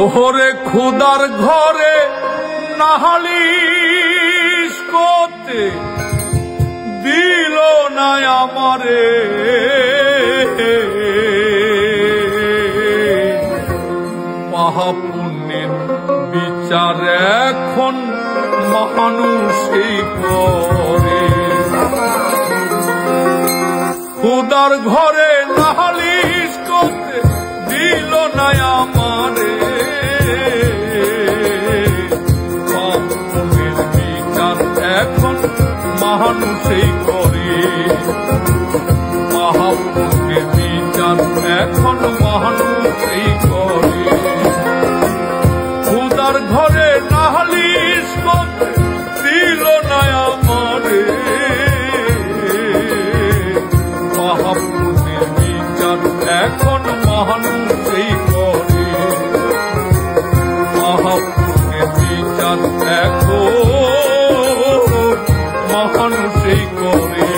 ওরে খুদার ঘরে নাহালিশ করতে দিল না আমারে, পাপ পুণ্যের বিচার এখন মানুষই করে। খুদার ঘরে নাহালিশ করতে দিল না আমারে, পাপ পুণ্যের বিচার এখন মানুষই করে। পাপ পুণ্যের বিচার এখন মানুষই করে। খুদার ঘরে নাহালিশ করতে দিল না আমারে, পাপ পুণ্যের বিচার এখন মানুষই করে। পাপ পুণ্যের বিচার এখন মানুষই করে।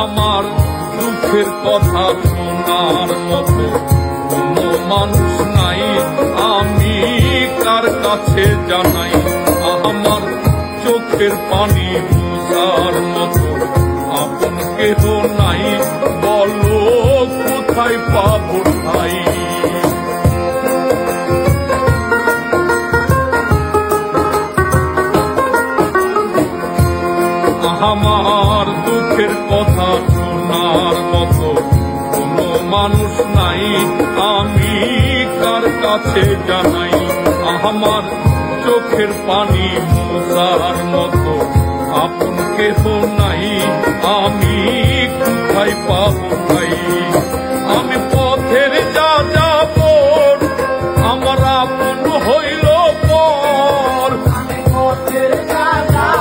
আমার দুঃখের কথা শোনার মতো কোনো মানুষ নাই, আমি কার কাছে জানাই। আমার চোখের পানি মুছার মতো আপন কেহ নাই, বলো কোথায় পাবো ঠাই। আমার দুঃখের কথা শোনার মতো কোনো মানুষ নাই, আমি কার কাছে জানাই। আমার চোখের পানি মোছার মতো আপন কেহ নাই, আমি কোথায় পাবো ভাই। আমি পথের যা যাব আমার আপন হইল পর, আমি পথের যা যাব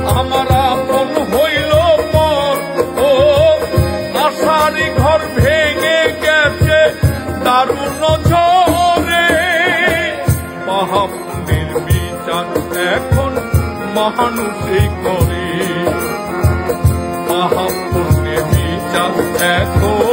আমার আপন হইল পর। ও আশারি ঘর ভেঙে গেছে দারুণ ঝড়ে, পাপ পুণ্যের বিচার এখন মানুষই করে। পাপ পুণ্যের বিচার এখন